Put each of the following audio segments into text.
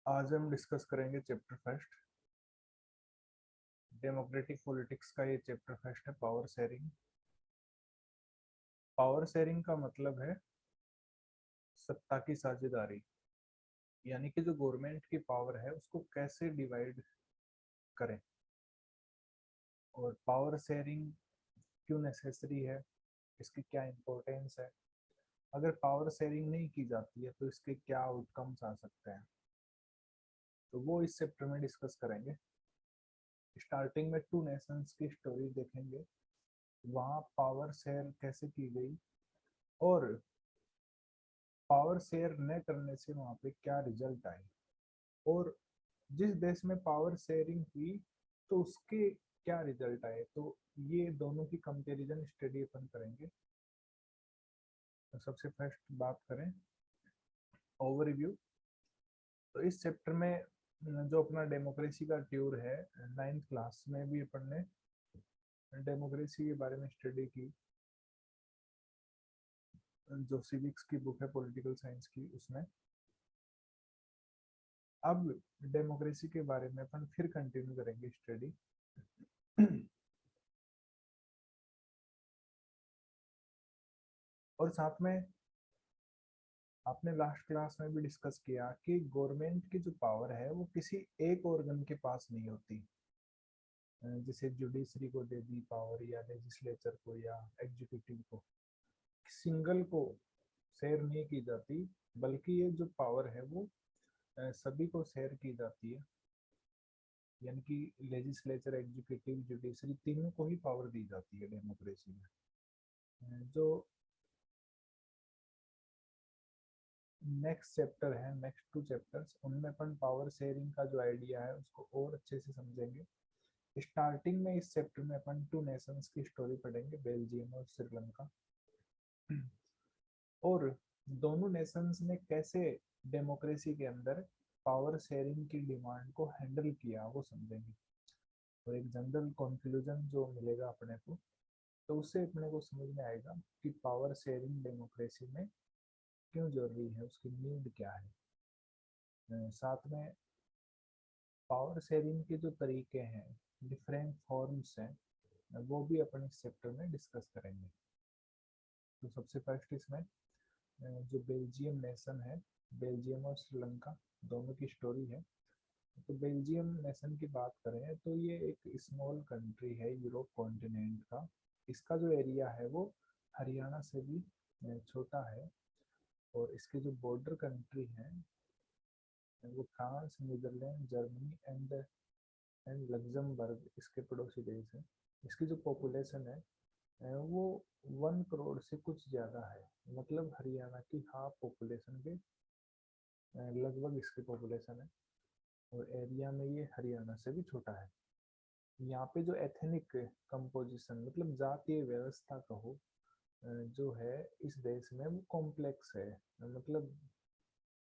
आज हम डिस्कस करेंगे चैप्टर फर्स्ट डेमोक्रेटिक पॉलिटिक्स का। ये चैप्टर फर्स्ट है पावर शेयरिंग। पावर शेयरिंग का मतलब है सत्ता की साझेदारी, यानी कि जो गवर्नमेंट की पावर है उसको कैसे डिवाइड करें और पावर शेयरिंग क्यों नेसेसरी है, इसकी क्या इम्पोर्टेंस है, अगर पावर शेयरिंग नहीं की जाती है तो इसके क्या आउटकम्स आ सकते हैं, तो वो इस चैप्टर में डिस्कस करेंगे। स्टार्टिंग में टू नेशंस की स्टोरी देखेंगे, वहाँ पावर शेयर कैसे की गई और पावर शेयर न करने से वहां पे क्या रिजल्ट आए, और जिस देश में पावर शेयरिंग हुई तो उसके क्या रिजल्ट आए। तो ये दोनों की कंपैरिजन स्टडी अपन करेंगे। तो सबसे फर्स्ट बात करें ओवरव्यू। तो इस चैप्टर में जो अपना डेमोक्रेसी का ट्यूर है, नाइन्थ क्लास में भी अपन ने डेमोक्रेसी के बारे में स्टडी की। जो सिविक्स की बुक है पॉलिटिकल साइंस की, उसमें अब डेमोक्रेसी के बारे में अपन फिर कंटिन्यू करेंगे स्टडी। और साथ में आपने लास्ट क्लास में भी डिस्कस किया कि गवर्नमेंट की जो पावर है वो किसी एक ऑर्गन के पास नहीं होती। जैसे जुडिशरी को दे दी पावर, या लेजिस्लेचर को, या एग्जीक्यूटिव को, सिंगल को शेयर नहीं की जाती, बल्कि ये जो पावर है वो सभी को शेयर की जाती है। यानी कि लेजिस्लेचर, एग्जीक्यूटिव, जुडिशरी तीनों को ही पावर दी जाती है डेमोक्रेसी में। जो नेक्स्ट चैप्टर है, नेक्स्ट टू चैप्टर्स, उनमें अपन पावर शेयरिंग का जो आइडिया है उसको और अच्छे से समझेंगे। स्टार्टिंग में इस चैप्टर में अपन टू नेशंस की स्टोरी पढ़ेंगे, बेल्जियम और श्रीलंका। और दोनों नेशंस ने कैसे डेमोक्रेसी के अंदर पावर शेयरिंग की डिमांड को हैंडल किया वो समझेंगे। और एक जनरल कंक्लूजन जो मिलेगा अपने को, तो उससे अपने को समझ में आएगा कि पावर शेयरिंग डेमोक्रेसी में क्यों जरूरी है, उसकी नीड क्या है। साथ में पावर शेयरिंग के जो तरीके हैं, डिफरेंट फॉर्म्स हैं, वो भी अपन इस चैप्टर में डिस्कस करेंगे। तो सबसे फर्स्ट इसमें जो बेल्जियम नेशन है, बेल्जियम और श्रीलंका दोनों की स्टोरी है। तो बेल्जियम नेशन की बात करें तो ये एक स्मॉल कंट्री है यूरोप कॉन्टिनेंट का। इसका जो एरिया है वो हरियाणा से भी छोटा है। और इसके जो बॉर्डर कंट्री हैं वो France, Netherlands, Germany and Luxembourg इसके पड़ोसी देश हैं। इसकी जो पॉपुलेशन है वो 1 करोड़ से कुछ ज़्यादा है। मतलब हरियाणा की हाफ पॉपुलेशन के लगभग इसकी पॉपुलेशन है। और एरिया में ये हरियाणा से भी छोटा है। यहाँ पे जो एथनिक कंपोजिशन, मतलब जातीय व्यवस्था कहो, जो है इस देश में वो कॉम्प्लेक्स है। मतलब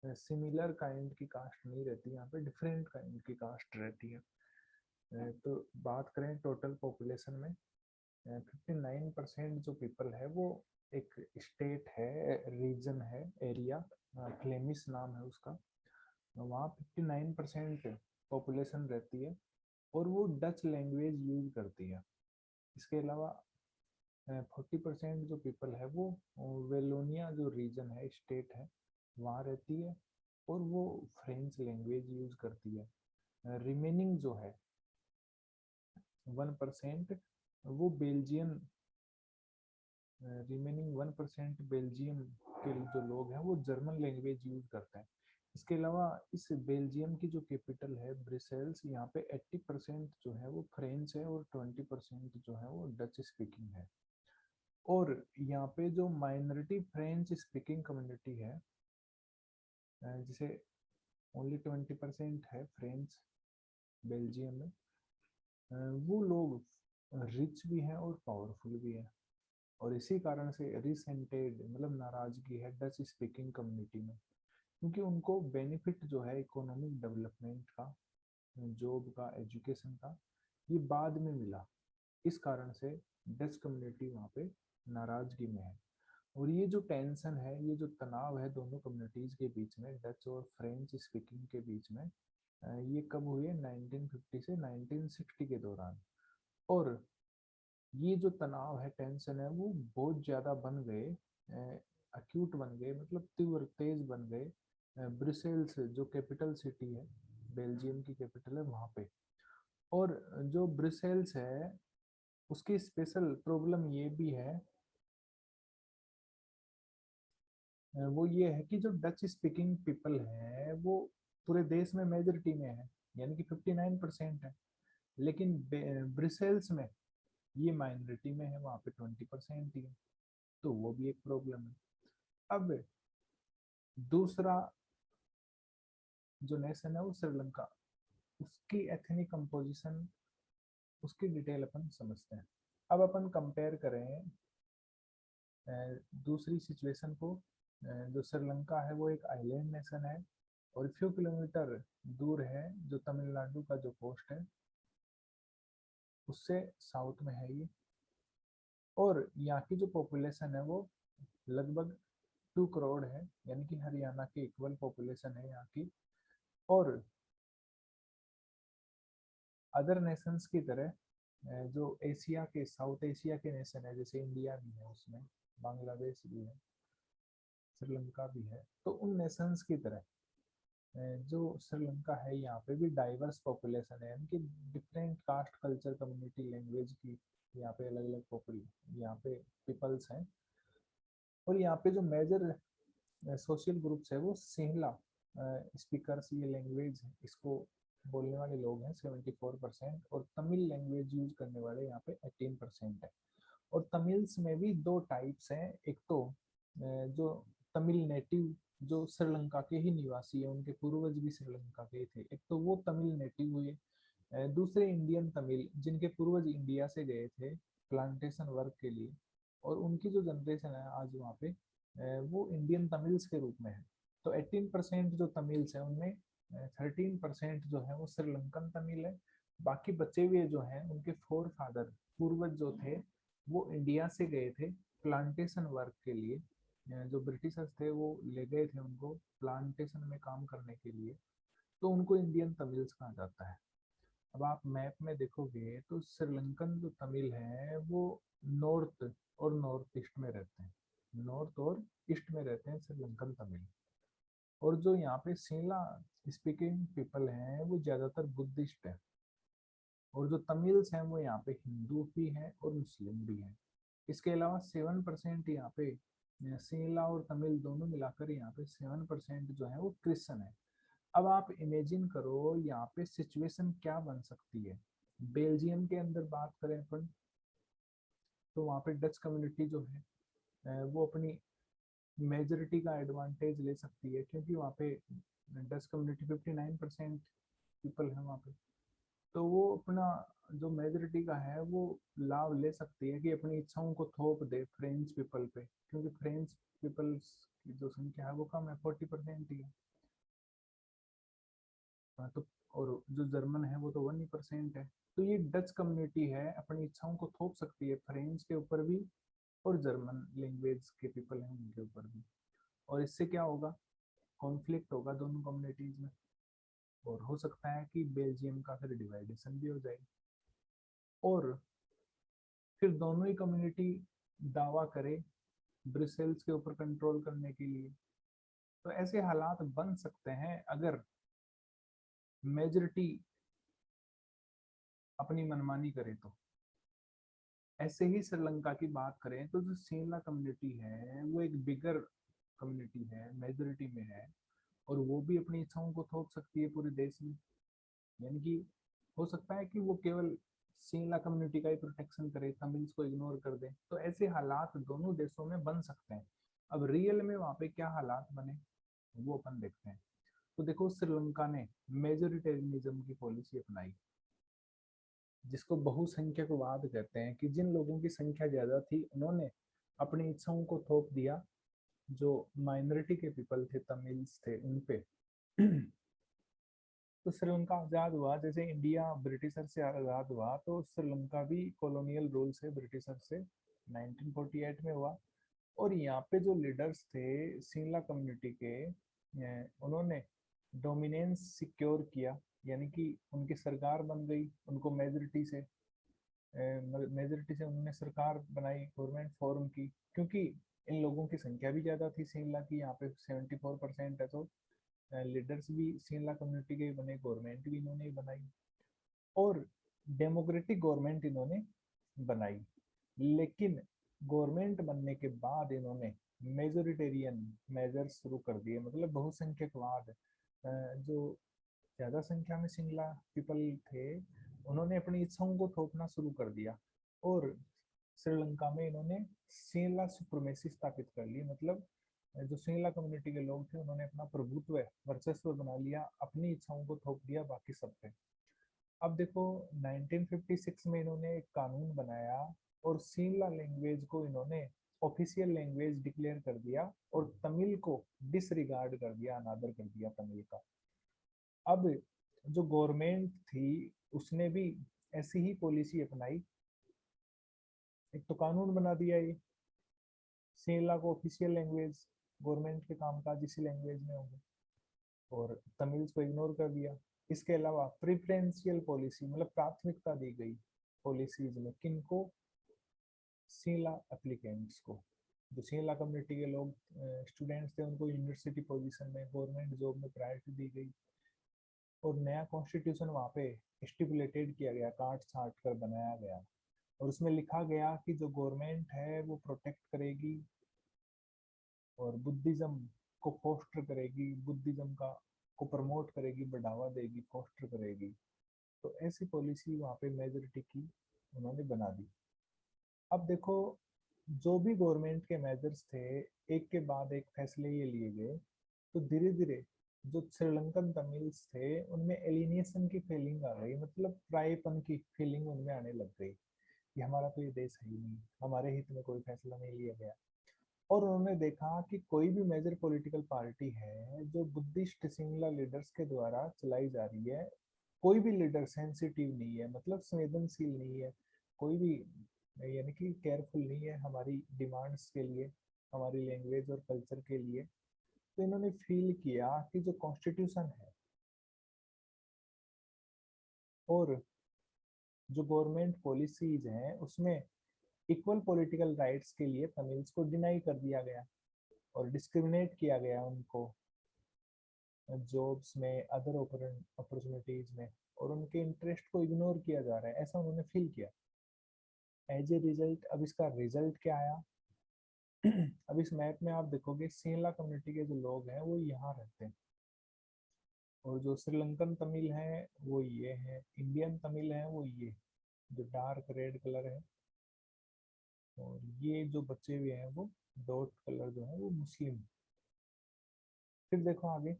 सिमिलर काइंड की कास्ट नहीं रहती, यहाँ पे डिफरेंट काइंड की कास्ट रहती है। तो बात करें टोटल पॉपुलेशन में, 59% जो पीपल है वो एक स्टेट है, रीजन है, एरिया, फ्लेमिश नाम है उसका। वहाँ 59% पॉपुलेशन रहती है और वो डच लैंग्वेज यूज करती है। इसके अलावा 40% जो पीपल है वो वेलोनिया जो रीजन है, स्टेट है, वहाँ रहती है और वो फ्रेंच लैंग्वेज यूज करती है। रिमेनिंग जो है 1%, वो बेल्जियम, रिमेनिंग 1% बेल्जियम के जो लोग हैं वो जर्मन लैंग्वेज यूज करते हैं। इसके अलावा इस बेल्जियम की जो कैपिटल है ब्रिसेल्स, यहाँ पे 80% जो है वो फ्रेंच है और 20% जो है वो डच स्पीकिंग है। और यहाँ पे जो माइनॉरिटी फ्रेंच स्पीकिंग कम्युनिटी है, जिसे ओनली 20% है फ्रेंच बेल्जियम में, वो लोग रिच भी हैं और पावरफुल भी हैं। और इसी कारण से रिसेंटेड, मतलब नाराजगी है डच स्पीकिंग कम्युनिटी में, क्योंकि उनको बेनिफिट जो है इकोनॉमिक डेवलपमेंट का, जॉब का, एजुकेशन का, ये बाद में मिला। इस कारण से डच कम्युनिटी वहाँ पे नाराजगी में है। और ये जो टेंशन है, ये जो तनाव है दोनों कम्युनिटीज के बीच में, डच और फ्रेंच स्पीकिंग के बीच में, ये कब हुई है? 1950 से 1960 के दौरान। और ये जो तनाव है, टेंशन है, वो बहुत ज्यादा बन गए, अक्यूट बन गए, मतलब तीव्र तेज बन गए ब्रुसेल्स, जो कैपिटल सिटी है, बेल्जियम की कैपिटल है, वहां पे। और जो ब्रुसेल्स है, उसकी स्पेशल प्रॉब्लम ये भी है, वो ये है कि जो डच स्पीकिंग पीपल है वो पूरे देश में मेजोरिटी में है, यानी कि 59% है। लेकिन ब्रुसेल्स में ये माइनॉरिटी में है, वहाँ पे 20% ही है। तो वो भी एक प्रॉब्लम है। अब दूसरा जो नेशन है वो श्रीलंका, उसकी एथनिक कंपोजिशन, उसकी डिटेल अपन समझते हैं। अब अपन कंपेयर करें दूसरी सिचुएशन को। जो श्रीलंका है वो एक आइलैंड नेशन है, और फ्यू किलोमीटर दूर है, जो तमिलनाडु का जो कोस्ट है उससे साउथ में है ये। और यहाँ की जो पॉपुलेशन है वो लगभग 2 करोड़ है, यानी कि हरियाणा के इक्वल पॉपुलेशन है यहाँ की। और अदर नेशंस की तरह जो एशिया के, साउथ एशिया के नेशन है, जैसे इंडिया भी है उसमें, बांग्लादेश भी है, श्रीलंका भी है, तो उन नेशंस की तरह जो श्रीलंका है, यहाँ पे भी डाइवर्स पॉपुलेशन है, यानी कि different caste, culture, community, language की यहाँ पे अलग अलग पॉपुल यहाँ पे पीपल्स हैं। और यहाँ पे जो मेजर सोशल ग्रुप्स है वो सिंहला स्पीकर्स, ये लैंग्वेज इसको बोलने वाले लोग हैं 74%, और तमिल लैंग्वेज यूज करने वाले यहाँ पे 18% है। और तमिल्स में भी दो टाइप्स हैं, एक तो जो तमिल नेटिव, जो श्रीलंका के ही निवासी है, उनके पूर्वज भी श्रीलंका के थे, एक तो वो तमिल नेटिव हुए। दूसरे इंडियन तमिल, जिनके पूर्वज इंडिया से गए थे प्लांटेशन वर्क के लिए, और उनकी जो जनरेशन है आज वहाँ पे, वो इंडियन तमिल्स के रूप में है। तो 18% जो तमिल्स हैं उनमें 13% जो है वो श्रीलंकन तमिल है। बाकी बचे हुए जो हैं उनके फोर फादर, पूर्वज जो थे, वो इंडिया से गए थे प्लांटेशन वर्क के लिए। जो ब्रिटिशर्स थे वो ले गए थे उनको प्लांटेशन में काम करने के लिए, तो उनको इंडियन तमिल्स कहा जाता है। अब आप मैप में देखोगे तो श्रीलंकन जो तमिल है वो नॉर्थ और नॉर्थ ईस्ट में रहते हैं, नॉर्थ और ईस्ट में रहते हैं श्रीलंकन तमिल। और जो यहाँ पे सिंहला स्पीकिंग पीपल हैं वो ज्यादातर बुद्धिस्ट है। और जो तमिल्स हैं वो यहाँ पे हिंदू भी हैं और मुस्लिम भी हैं। इसके अलावा 7% यहाँ पे सिंहला और तमिल दोनों मिलाकर यहाँ पे 7% जो है वो क्रिश्चियन है। अब आप इमेजिन करो यहाँ पे सिचुएशन क्या बन सकती है। बेल्जियम के अंदर बात करें अपन, तो वहाँ पे डच कम्युनिटी जो है वो अपनी मेजोरिटी का एडवांटेज ले सकती है, क्योंकि वहाँ पे डच कम्युनिटी 59% पीपल है वहाँ पे। तो वो अपना जो मेजोरिटी का है वो लाभ ले सकती है कि अपनी इच्छाओं को थोप दे फ्रेंच पीपल पे, क्योंकि फ्रेंच पीपल्स की जो संख्या है वो कम है, 40% ही है। हाँ, तो और जो जर्मन है वो तो 1% है। तो ये डच कम्युनिटी है, अपनी इच्छाओं को थोप सकती है फ्रेंच के ऊपर भी, और जर्मन लैंग्वेज के पीपल हैं उनके ऊपर भी। और इससे क्या होगा? कॉन्फ्लिक्ट होगा दोनों कम्युनिटीज में, और हो सकता है कि बेल्जियम का फिर डिवाइडेशन भी हो जाए। और फिर दोनों ही कम्युनिटी दावा करे ब्रिसेल्स के ऊपर कंट्रोल करने के लिए। तो ऐसे हालात बन सकते हैं अगर मेजोरिटी अपनी मनमानी करे तो। ऐसे ही श्रीलंका की बात करें तो जो सिंहला कम्युनिटी है वो एक बिगर कम्युनिटी है, मेजोरिटी में है, और वो भी अपनी इच्छाओं को थोप सकती है पूरे देश में। यानी कि हो सकता है कि वो केवल सिंहला कम्युनिटी का ही प्रोटेक्शन करे, तमिल्स को इग्नोर कर दे। तो ऐसे हालात दोनों देशों में बन सकते हैं। अब रियल में वहां पे क्या हालात बने वो अपन देखते हैं। तो देखो, श्रीलंका ने मेजोरिटेरियनिज्म की पॉलिसी अपनाई, जिसको बहुसंख्यकवाद कहते हैं, कि जिन लोगों की संख्या ज्यादा थी उन्होंने अपनी इच्छाओं को थोप दिया जो माइनॉरिटी के पीपल थे, तमिल्स थे, उन पे। तो श्रीलंका आजाद हुआ, जैसे इंडिया ब्रिटिशर से आजाद हुआ, तो श्रीलंका भी कॉलोनियल रूल से ब्रिटिशर से 1948 में हुआ। और यहाँ पे जो लीडर्स थे सिंगला कम्युनिटी के, उन्होंने डोमिनेंस सिक्योर किया, यानी कि उनकी सरकार बन गई, उनको मेजोरिटी से उन्होंने सरकार बनाई, गवर्नमेंट फॉर्म की, क्योंकि इन लोगों की संख्या भी ज्यादा थी सिंगला की, यहाँ पे 74% है, तो लीडर्स भी सिंगला कम्युनिटी के बने, गवर्नमेंट भी इन्होंने बनाई, और डेमोक्रेटिक गवर्नमेंट इन्होंने बनाई। लेकिन गवर्नमेंट बनने के बाद इन्होंने मेजोरिटेरियन मेजर्स शुरू कर दिए, मतलब बहुसंख्यकवाद। जो ज्यादा संख्या में सिंगला पीपल थे, उन्होंने अपनी इच्छाओं को थोपना शुरू कर दिया, और श्रीलंका में इन्होंने सिंगला सुप्रीमेसी स्थापित कर ली, मतलब जो सिंगला कम्युनिटी के लोग थे उन्होंने अपना प्रभुत्व, वर्चस्व बना लिया, अपनी इच्छाओं को थोप दिया बाकी सब पे। अब देखो 1956 में इन्होंने एक कानून बनाया, और सिंगला लैंग्वेज को इन्होंने ऑफिशियल लैंग्वेज डिक्लेयर कर दिया, और तमिल को डिसरिगार्ड कर दिया, अनादर कर दिया तमिल का। अब जो गवर्नमेंट थी उसने भी ऐसी ही पॉलिसी अपनाई, एक तो कानून बना दिया ये, सिंगला को ऑफिशियल लैंग्वेज, गवर्नमेंट के कामकाज इसी लैंग्वेज में होंगे, और तमिल को इग्नोर कर दिया। इसके अलावा प्रिफरेंशियल पॉलिसी, मतलब प्राथमिकता दी गई पॉलिसीज में, किनको, सिंगला एप्लीकेंट्स को, जो सिंगला कम्युनिटी के लोग स्टूडेंट्स थे उनको यूनिवर्सिटी पोजीशन में, गवर्नमेंट जॉब में प्रायोरिटी दी गई, और नया कॉन्स्टिट्यूशन वहाँ पे स्टिपुलेटेड किया गया, काट छाट कर बनाया गया, और उसमें लिखा गया कि जो गवर्नमेंट है वो प्रोटेक्ट करेगी और बुद्धिज्म को फोस्टर करेगी, बुद्धिज्म का को प्रमोट करेगी, बढ़ावा देगी, फोस्टर करेगी। तो ऐसी पॉलिसी वहाँ पे मेजोरिटी की उन्होंने बना दी। अब देखो, जो भी गवर्नमेंट के मेजर्स थे, एक के बाद एक फैसले ये लिए गए, तो धीरे धीरे जो श्रीलंकन तमिल्स थे उनमें एलिनेशन की फीलिंग आ गई, मतलब परायेपन की फीलिंग उनमें आने लग गई कि हमारा तो ये देश है ही नहीं, हमारे हित में कोई फैसला नहीं लिया गया। और उन्होंने देखा कि कोई भी मेजर पॉलिटिकल पार्टी है जो बुद्धिस्ट सिंगला लीडर्स के द्वारा चलाई जा रही है, कोई भी लीडर सेंसिटिव नहीं है, मतलब संवेदनशील नहीं है, कोई भी यानी कि केयरफुल नहीं है हमारी डिमांड्स के लिए, हमारी लैंग्वेज और कल्चर के लिए। तो इन्होंने फील किया कि जो कॉन्स्टिट्यूशन है और जो गवर्नमेंट पॉलिसीज हैं उसमें इक्वल पॉलिटिकल राइट्स के लिए तमिल्स को डिनाई कर दिया गया, और डिस्क्रिमिनेट किया गया उनको जॉब्स में, अदर अपॉर्चुनिटीज में, और उनके इंटरेस्ट को इग्नोर किया जा रहा है, ऐसा उन्होंने फील किया। एज ए रिजल्ट, अब इसका रिजल्ट क्या आया? अब इस मैप में आप देखोगे सिंगला कम्युनिटी के जो लोग हैं वो यहाँ रहते हैं, और जो श्रीलंकन तमिल है वो ये है, इंडियन तमिल है वो ये जो डार्क रेड कलर है, और ये जो बचे हुए हैं वो डॉट कलर जो है वो मुस्लिम। फिर देखो आगे,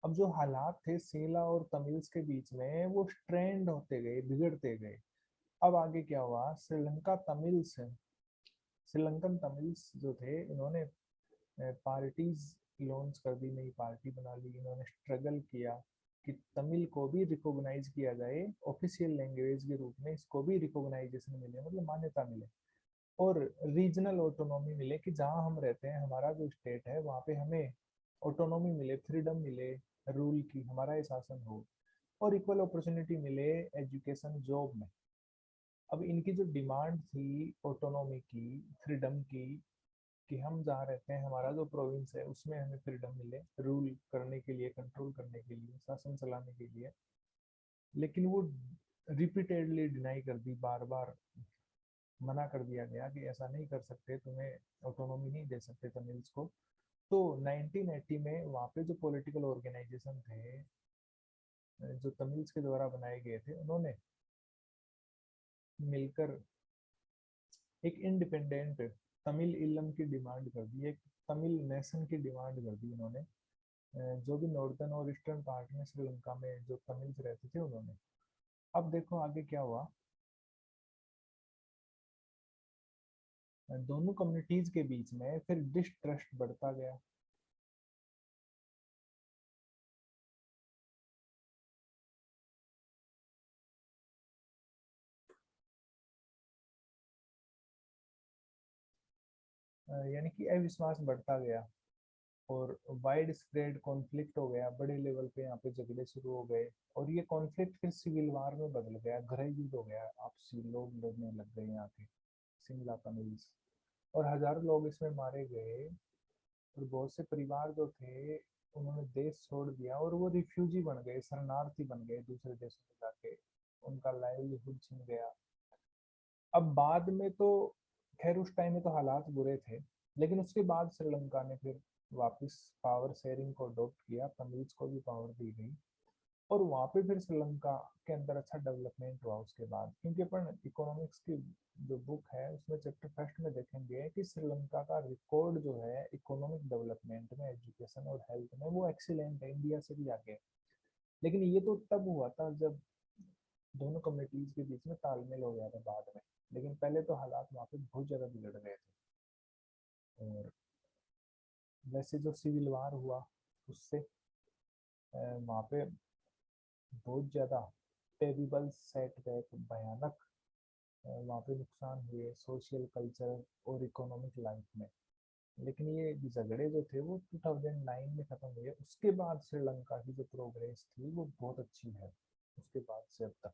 अब जो हालात थे सिंगला और तमिल्स के बीच में वो स्ट्रेंड होते गए, बिगड़ते गए। अब आगे क्या हुआ, श्रीलंकन तमिल्स जो थे इन्होंने पार्टीज लॉन्च कर दी, नई पार्टी बना ली, इन्होंने स्ट्रगल किया कि तमिल को भी रिकॉग्नाइज किया जाए ऑफिशियल लैंग्वेज के रूप में, इसको भी रिकॉग्नाइजेशन मिले, मतलब मान्यता मिले, और रीजनल ऑटोनॉमी मिले, कि जहाँ हम रहते हैं हमारा जो स्टेट है वहाँ पे हमें ऑटोनॉमी मिले, फ्रीडम मिले रूल की, हमारा ही शासन हो, और इक्वल अपॉर्चुनिटी मिले एजुकेशन, जॉब में। अब इनकी जो डिमांड थी ऑटोनॉमी की, फ्रीडम की, कि हम जहाँ रहते हैं हमारा जो प्रोविंस है उसमें हमें फ्रीडम मिले रूल करने के लिए, कंट्रोल करने के लिए, शासन चलाने के लिए, लेकिन वो रिपीटेडली डिनाई कर दी, बार बार मना कर दिया गया कि ऐसा नहीं कर सकते, तुम्हें ऑटोनॉमी नहीं दे सकते तमिल्स को। तो 1980 में वहाँ पे जो पॉलिटिकल ऑर्गेनाइजेशन थे जो तमिल्स के द्वारा बनाए गए थे, उन्होंने मिलकर एक इंडिपेंडेंट तमिल इलम की डिमांड कर दी, एक तमिल नेशन की डिमांड कर दी उन्होंने। जो भी नॉर्दर्न और ईस्टर्न पार्ट में श्रीलंका में जो तमिल्स रहते थे उन्होंने। अब देखो आगे क्या हुआ, दोनों कम्युनिटीज के बीच में फिर डिस्ट्रस्ट बढ़ता गया। यानी कि अविश्वास बढ़ता गया और वाइड स्प्रेड कॉन्फ्लिक्ट हो गया, बड़े लेवल पे यहाँ पे झगड़े शुरू हो गए और ये कॉन्फ्लिक्ट फिर सिविल वार में बदल गया, गृह युद्ध हो गया, आपसी लोग लड़ने लग गए यहाँ के सिमला कमीज, और हजारों लोग इसमें मारे गए और बहुत से परिवार जो थे उन्होंने देश छोड़ दिया और वो रिफ्यूजी बन गए, शरणार्थी बन गए दूसरे देशों में जाके, उनका लाइवलीहुड छिन गया। अब बाद में तो खैर उस टाइम में तो हालात बुरे थे, लेकिन उसके बाद श्रीलंका ने फिर वापस पावर शेयरिंग को अडॉप्ट किया, तमीज को भी पावर दी गई और वहाँ पे फिर श्रीलंका के अंदर अच्छा डेवलपमेंट हुआ उसके बाद, क्योंकि अपन इकोनॉमिक्स की जो बुक है उसमें चैप्टर फर्स्ट में देखेंगे कि श्रीलंका का रिकॉर्ड जो है इकोनॉमिक डेवलपमेंट में, एजुकेशन और हेल्थ में वो एक्सीलेंट है, इंडिया से भी आगे। लेकिन ये तो तब हुआ था जब दोनों कम्युनिटीज के बीच में तालमेल हो गया था बाद में, लेकिन पहले तो हालात वहाँ पे बहुत ज़्यादा बिगड़ गए थे। और वैसे जो सिविल वार हुआ उससे वहाँ पे बहुत ज़्यादा टेरिबल सेटबैक, भयानक वहाँ पे नुकसान हुए सोशल, कल्चर और इकोनॉमिक लाइफ में। लेकिन ये झगड़े जो थे वो 2009 में खत्म हुए, उसके बाद श्रीलंका की जो प्रोग्रेस थी वो बहुत अच्छी है उसके बाद से अब तक।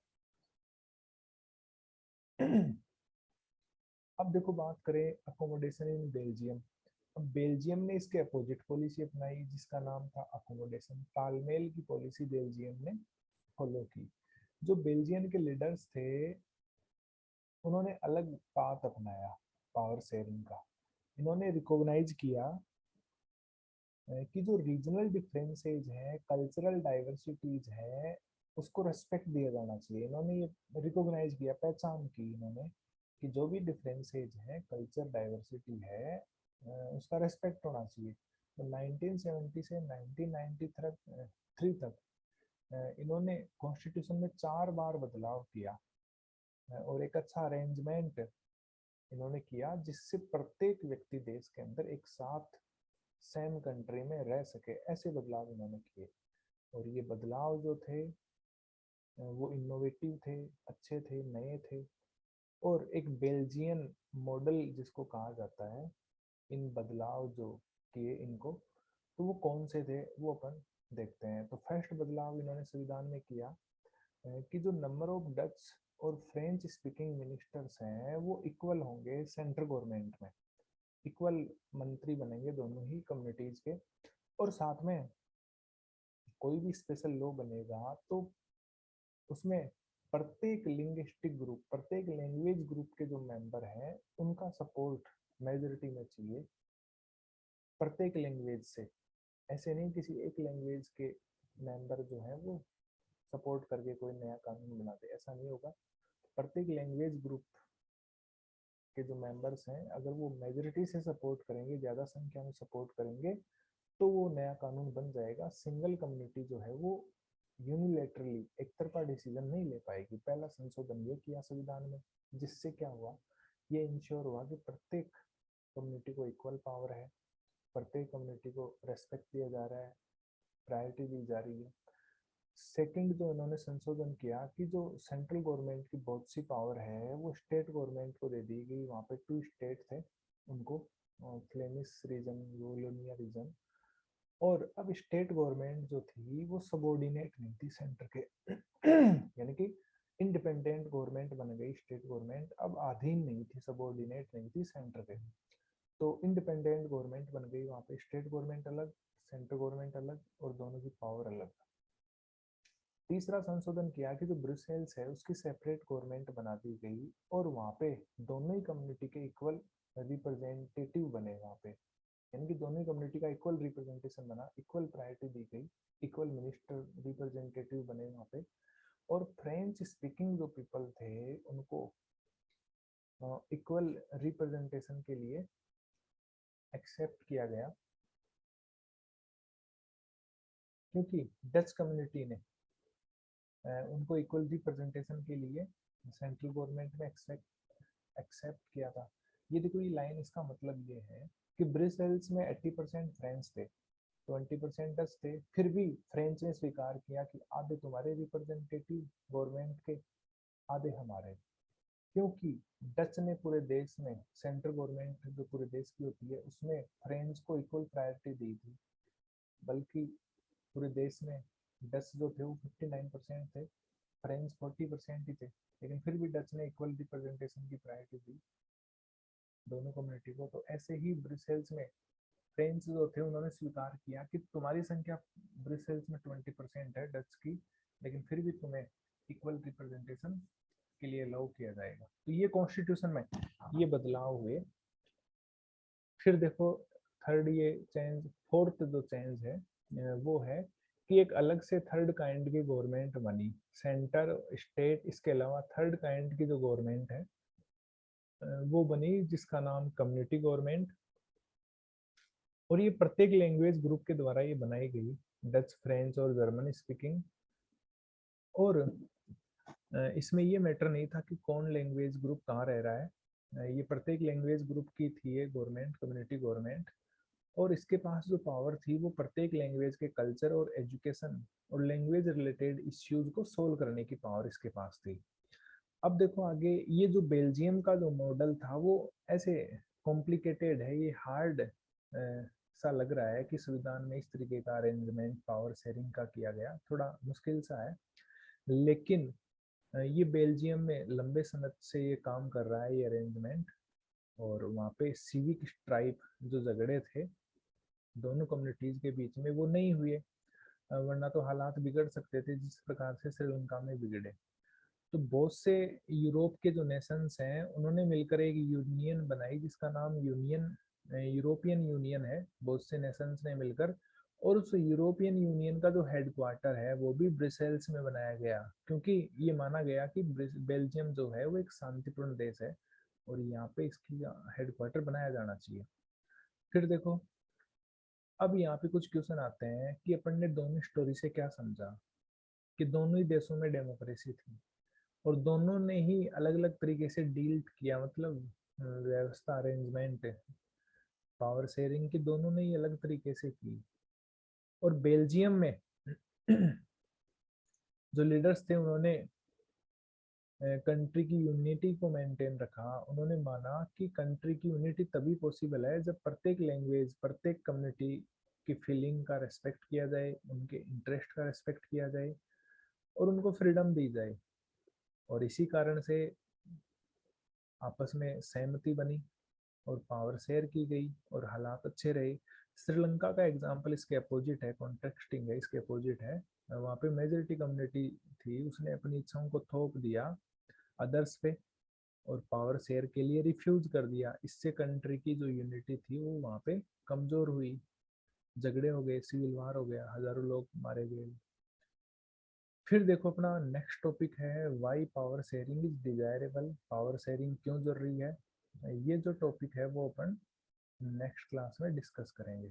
अब देखो बात करें अकोमोडेशन इन बेल्जियम। अब बेल्जियम ने इसके अपोजिट पॉलिसी अपनाई जिसका नाम था अकोमोडेशन, तालमेल की पॉलिसी बेल्जियम ने फॉलो की। जो बेल्जियम के लीडर्स थे उन्होंने अलग पाथ अपनाया पावर शेयरिंग का। इन्होंने रिकॉग्नाइज किया कि जो रीजनल डिफरेंसेज हैं, कल्चरल डाइवर्सिटीज हैं, उसको रेस्पेक्ट दिया जाना चाहिए। इन्होंने ये रिकॉग्नाइज किया, पहचान की इन्होंने कि जो भी डिफरेंसेज हैं, कल्चर डाइवर्सिटी है, उसका रेस्पेक्ट होना चाहिए। तो 1970 से 1993 तक इन्होंने कॉन्स्टिट्यूशन में 4 बार बदलाव किया और एक अच्छा अरेंजमेंट इन्होंने किया जिससे प्रत्येक व्यक्ति देश के अंदर एक साथ सेम कंट्री में रह सके, ऐसे बदलाव इन्होंने किए। और ये बदलाव जो थे वो इनोवेटिव थे, अच्छे थे, नए थे और एक बेल्जियन मॉडल जिसको कहा जाता है। इन बदलाव जो किए इनको, तो वो कौन से थे वो अपन देखते हैं। तो फर्स्ट बदलाव इन्होंने संविधान में किया कि जो नंबर ऑफ डच और फ्रेंच स्पीकिंग मिनिस्टर्स हैं वो इक्वल होंगे सेंट्रल गवर्नमेंट में, इक्वल मंत्री बनेंगे दोनों ही कम्युनिटीज के। और साथ में कोई भी स्पेशल लॉ बनेगा तो उसमें प्रत्येक लिंग्विस्टिक ग्रुप, प्रत्येक लैंग्वेज ग्रुप के जो मेंबर हैं उनका सपोर्ट मेजोरिटी में चाहिए प्रत्येक लैंग्वेज से। ऐसे नहीं किसी एक लैंग्वेज के मेंबर जो है वो सपोर्ट करके कोई नया कानून बनाते, ऐसा नहीं होगा। प्रत्येक लैंग्वेज ग्रुप के जो मेंबर्स हैं अगर वो मेजोरिटी से सपोर्ट करेंगे, ज़्यादा संख्या में सपोर्ट करेंगे, तो वो नया कानून बन जाएगा। सिंगल कम्युनिटी जो है वो यूनिलेटरली एक तरफा डिसीजन नहीं ले पाएगी। पहला संशोधन ये किया संविधान में, जिससे क्या हुआ, ये इंश्योर हुआ कि प्रत्येक कम्युनिटी को इक्वल पावर है, प्रत्येक कम्युनिटी को रेस्पेक्ट दिया जा रहा है, प्रायोरिटी दी जा रही है। सेकंड जो इन्होंने संशोधन किया कि जो सेंट्रल गवर्नमेंट की बहुत सी पावर है वो स्टेट गवर्नमेंट को दे दी गई। वहाँ पे 2 स्टेट थे उनको, फ्लेमिश रीजन, वोलोनिया रीजन। और अब स्टेट गवर्नमेंट जो थी वो सबॉर्डिनेट नहीं थी सेंटर के यानी कि इंडिपेंडेंट गवर्नमेंट बन गई स्टेट गवर्नमेंट, अब अधीन नहीं थी, सबॉर्डिनेट नहीं थी सेंटर के। तो इंडिपेंडेंट गवर्नमेंट बन गई, वहाँ पे स्टेट गवर्नमेंट अलग, सेंट्रल गवर्नमेंट अलग और दोनों की पावर अलग। तीसरा संशोधन किया कि जो ब्रुसेल्स है उसकी सेपरेट गवर्नमेंट बना दी गई और वहाँ पे दोनों ही कम्युनिटी के इक्वल रिप्रेजेंटेटिव बने वहाँ पे, यानी कि दोनों ही कम्युनिटी का इक्वल रिप्रेजेंटेशन बना, इक्वल प्रायोरिटी दी गई, इक्वल मिनिस्टर रिप्रेजेंटेटिव बने वहाँ पे। और फ्रेंच स्पीकिंग जो पीपल थे उनको इक्वल रिप्रेजेंटेशन के लिए एक्सेप्ट किया गया, क्योंकि डच कम्युनिटी ने उनको इक्वल रिप्रेजेंटेशन के लिए सेंट्रल गवर्नमेंट में एक्सेप्ट किया था। ये देखो ये लाइन, इसका मतलब ये है कि ब्रिसेल्स में 80% फ्रेंच थे, 20% डच थे, फिर भी फ्रेंच ने स्वीकार किया कि आधे तुम्हारे रिप्रेजेंटेटिव गवर्नमेंट के, आधे हमारे। क्योंकि डच ने पूरे देश में, सेंट्रल गवर्नमेंट जो पूरे देश की होती है उसमें फ्रेंच को इक्वल प्रायोरिटी दी थी। बल्कि पूरे देश में डच जो थे वो 59% थे, फ्रेंच 40% ही थे, लेकिन फिर भी डच ने इक्वल रिप्रेजेंटेशन की प्रायोरिटी दी दोनों कम्युनिटी को। तो ऐसे ही ब्रिसेल्स में फ्रेंच जो थे उन्होंने स्वीकार किया कि तुम्हारी संख्या ब्रिसेल्स में 20% है डच की, लेकिन फिर भी तुम्हें इक्वल रिप्रेजेंटेशन के लिए अलाउ किया जाएगा। तो ये कॉन्स्टिट्यूशन में ये बदलाव हुए। फिर देखो थर्ड ये चेंज, फोर्थ जो चेंज है वो है कि एक अलग से थर्ड काइंड की गवर्नमेंट बनी, सेंटर स्टेट इसके अलावा थर्ड काइंड की जो गवर्नमेंट है वो बनी, जिसका नाम कम्युनिटी गवर्नमेंट। और ये प्रत्येक लैंग्वेज ग्रुप के द्वारा ये बनाई गई, डच, फ्रेंच और जर्मन स्पीकिंग। और इसमें ये मैटर नहीं था कि कौन लैंग्वेज ग्रुप कहाँ रह रहा है, ये प्रत्येक लैंग्वेज ग्रुप की थी ये गवर्नमेंट, कम्युनिटी गवर्नमेंट। और इसके पास जो पावर थी वो प्रत्येक लैंग्वेज के कल्चर और एजुकेशन और लैंग्वेज रिलेटेड इश्यूज को सोल्व करने की पावर इसके पास थी। अब देखो आगे, ये जो बेल्जियम का जो मॉडल था वो ऐसे कॉम्प्लिकेटेड है, ये हार्ड सा लग रहा है कि संविधान में इस तरीके का अरेंजमेंट पावर शेयरिंग का किया गया, थोड़ा मुश्किल सा है। लेकिन ये बेल्जियम में लंबे समय से ये काम कर रहा है ये अरेंजमेंट। और वहाँ पे सिविक स्ट्राइप जो झगड़े थे दोनों कम्युनिटीज के बीच में वो नहीं हुए, वरना तो हालात बिगड़ सकते थे जिस प्रकार से श्रीलंका में बिगड़े। तो बहुत से यूरोप के जो नेशंस हैं उन्होंने मिलकर एक यूनियन बनाई जिसका नाम यूरोपियन यूनियन है, बहुत से नेशंस ने मिलकर। और उस यूरोपियन यूनियन का जो हेडक्वार्टर है वो भी ब्रिसेल्स में बनाया गया, क्योंकि ये माना गया कि बेल्जियम जो है वो एक शांतिपूर्ण देश है और यहाँ पे इसकी हेडक्वार्टर बनाया जाना चाहिए। फिर देखो अब यहाँ पे कुछ क्वेश्चन आते हैं कि अपन ने दोनों स्टोरी से क्या समझा, कि दोनों ही देशों में डेमोक्रेसी थी और दोनों ने ही अलग अलग तरीके से डील किया, मतलब व्यवस्था अरेंजमेंट पावर शेयरिंग की दोनों ने ही अलग तरीके से की। और बेल्जियम में जो लीडर्स थे उन्होंने कंट्री की यूनिटी को मेंटेन रखा। उन्होंने माना कि कंट्री की यूनिटी तभी पॉसिबल है जब प्रत्येक लैंग्वेज, प्रत्येक कम्युनिटी की फीलिंग का रेस्पेक्ट किया जाए, उनके इंटरेस्ट का रेस्पेक्ट किया जाए और उनको फ्रीडम दी जाए। और इसी कारण से आपस में सहमति बनी और पावर शेयर की गई और हालात अच्छे रहे। श्रीलंका का एग्जाम्पल इसके अपोजिट है, कॉन्टेक्स्टिंग है, इसके अपोजिट है। वहाँ पे मेजोरिटी कम्युनिटी थी, उसने अपनी इच्छाओं को थोप दिया अदर्स पे और पावर शेयर के लिए रिफ्यूज कर दिया। इससे कंट्री की जो यूनिटी थी वो वहाँ पे कमजोर हुई, झगड़े हो गए, सिविल वार हो गया, हजारों लोग मारे गए। फिर देखो अपना नेक्स्ट टॉपिक है why power sharing is desirable, power sharing क्यों जरूरी है। ये जो टॉपिक है वो अपन नेक्स्ट क्लास में डिस्कस करेंगे।